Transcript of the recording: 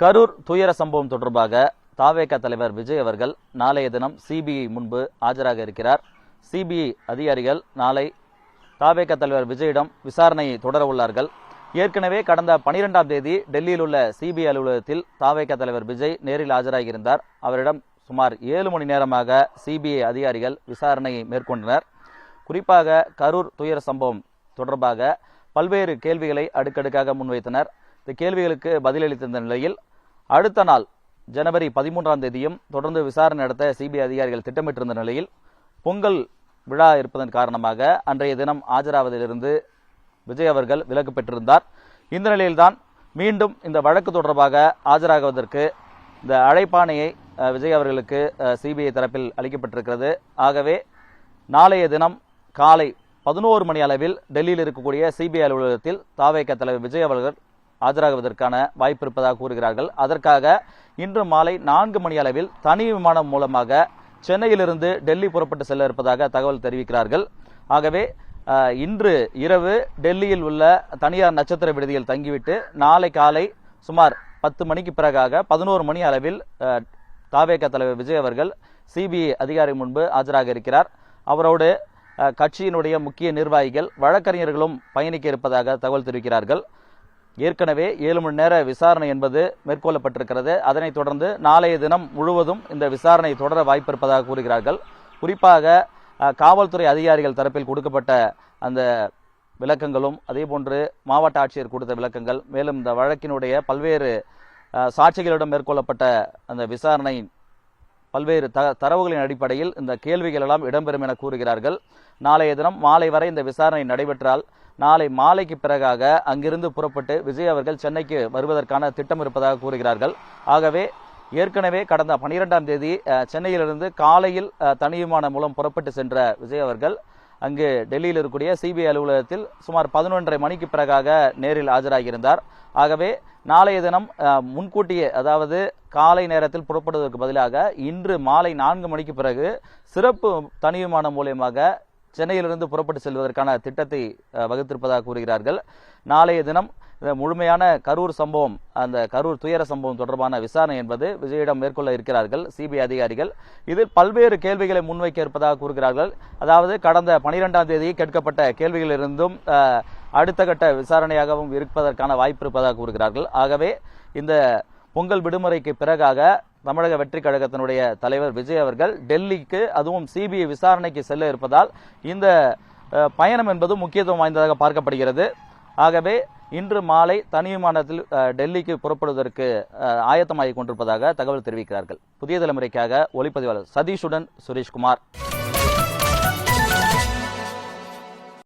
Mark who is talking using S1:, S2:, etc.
S1: கரூர் துயர சம்பவம் தொடர்பாக தாவேக தலைவர் விஜய் அவர்கள் நாளைய தினம் சிபிஐ முன்பு ஆஜராக இருக்கிறார். சிபிஐ அதிகாரிகள் நாளை தாவேக தலைவர் விஜயிடம் விசாரணையை தொடர உள்ளார்கள். ஏற்கனவே கடந்த 12ஆம் தேதி டெல்லியில் உள்ள சிபிஐ அலுவலகத்தில் தாவேக தலைவர் விஜய் நேரில் ஆஜராகியிருந்தார். அவரிடம் சுமார் 7 மணி நேரமாக சிபிஐ அதிகாரிகள் விசாரணையை மேற்கொண்டனர். குறிப்பாக கரூர் துயர சம்பவம் தொடர்பாக பல்வேறு கேள்விகளை அடுக்கடுக்காக முன்வைத்தனர். இந்த கேள்விகளுக்கு பதிலளித்திருந்த நிலையில் அடுத்த நாள் ஜனவரி 13ஆம் தேதியும் தொடர்ந்து விசாரணை நடத்த சிபிஐ அதிகாரிகள் திட்டமிட்டிருந்த நிலையில் பொங்கல் விழா இருப்பதன் காரணமாக அன்றைய தினம் ஆஜராவதிலிருந்து விஜய் அவர்கள் விலக்கு பெற்றிருந்தார். இந்த நிலையில்தான் மீண்டும் இந்த வழக்கு தொடர்பாக ஆஜராகுவதற்கு இந்த அழைப்பாணையை விஜய் அவர்களுக்கு சிபிஐ தரப்பில் அளிக்கப்பட்டிருக்கிறது. ஆகவே நாளைய தினம் காலை 11 மணி அளவில் டெல்லியில் இருக்கக்கூடிய சிபிஐ அலுவலகத்தில் தாவேக தலைவர் விஜய் அவர்கள் ஆஜராகுவதற்கான வாய்ப்பு இருப்பதாக கூறுகிறார்கள். அதற்காக இன்று மாலை 4 மணி அளவில் தனி விமானம் மூலமாக சென்னையிலிருந்து டெல்லி புறப்பட்டு செல்ல இருப்பதாக தகவல் தெரிவிக்கிறார்கள். ஆகவே இன்று இரவு டெல்லியில் உள்ள தனியார் நட்சத்திர விடுதியில் தங்கிவிட்டு நாளை காலை சுமார் 10 மணிக்கு பிறகாக 11 மணி அளவில் தாவேக தலைவர் விஜய் அவர்கள் சிபிஐ அதிகாரி முன்பு ஆஜராக இருக்கிறார். அவரோடு கட்சியினுடைய முக்கிய நிர்வாகிகள் வழக்கறிஞர்களும் பயணிக்க இருப்பதாக தகவல் தெரிவிக்கிறார்கள். ஏற்கனவே 7 மணி நேர விசாரணை என்பது மேற்கொள்ளப்பட்டிருக்கிறது. அதனைத் தொடர்ந்து நாளைய தினம் முழுவதும் இந்த விசாரணை தொடர வாய்ப்பு இருப்பதாக கூறுகிறார்கள். குறிப்பாக காவல்துறை அதிகாரிகள் தரப்பில் கொடுக்கப்பட்ட அந்த விளக்கங்களும் அதேபோன்று மாவட்ட ஆட்சியர் கொடுத்த விளக்கங்கள், மேலும் இந்த வழக்கினுடைய பல்வேறு சாட்சிகளிடம் மேற்கொள்ளப்பட்ட அந்த விசாரணை பல்வேறு தரவுகளின் அடிப்படையில் இந்த கேள்விகள் எல்லாம் இடம்பெறும் என கூறுகிறார்கள். நாளைய தினம் மாலை வரை இந்த விசாரணை நடைபெற்றால் நாளை மாலைக்கு பிறகாக அங்கிருந்து புறப்பட்டு விஜய் அவர்கள் சென்னைக்கு வருவதற்கான திட்டம் இருப்பதாக கூறுகிறார்கள். ஆகவே ஏற்கனவே கடந்த 12ஆம் தேதி சென்னையிலிருந்து காலையில் தனி விமானம் மூலம் புறப்பட்டு சென்ற விஜய் அவர்கள் அங்கு டெல்லியில் இருக்கக்கூடிய சிபிஐ அலுவலகத்தில் சுமார் 11:30 மணிக்கு பிறகாக நேரில் ஆஜராகியிருந்தார். ஆகவே நாளைய தினம் முன்கூட்டியே, அதாவது காலை நேரத்தில் புறப்படுவதற்கு பதிலாக இன்று மாலை 4 மணிக்கு பிறகு சிறப்பு தனி விமானம் மூலமாக சென்னையிலிருந்து புறப்பட்டு செல்வதற்கான திட்டத்தை வகுத்திருப்பதாக கூறுகிறார்கள். நாளைய தினம் முழுமையான கரூர் சம்பவம், அந்த கரூர் துயர சம்பவம் தொடர்பான விசாரணை என்பது விஜயிடம் மேற்கொள்ள இருக்கிறார்கள் சிபிஐ அதிகாரிகள். இதில் பல்வேறு கேள்விகளை முன்வைக்க இருப்பதாக கூறுகிறார்கள். அதாவது கடந்த 12ஆம் தேதி கேட்கப்பட்ட கேள்விகளிலிருந்தும் அடுத்த கட்ட விசாரணையாகவும் இருப்பதற்கான வாய்ப்பு இருப்பதாக கூறுகிறார்கள். ஆகவே இந்த பொங்கல் விடுமுறைக்கு பிறகாக தமிழக வெற்றி கழகத்தினுடைய தலைவர் விஜய் அவர்கள் டெல்லிக்கு, அதுவும் சிபிஐ விசாரணைக்கு செல்ல இருப்பதால் இந்த பயணம் என்பது முக்கியத்துவம் வாய்ந்ததாக பார்க்கப்படுகிறது. ஆகவே இன்று மாலை தனி விமானத்தில் டெல்லிக்கு புறப்படுவதற்கு ஆயத்தமாகிக் கொண்டிருப்பதாக தகவல் தெரிவிக்கிறார்கள். புதிய தலைமுறைக்காக ஒளிப்பதிவாளர் சதீஷுடன் சுரேஷ்குமார்.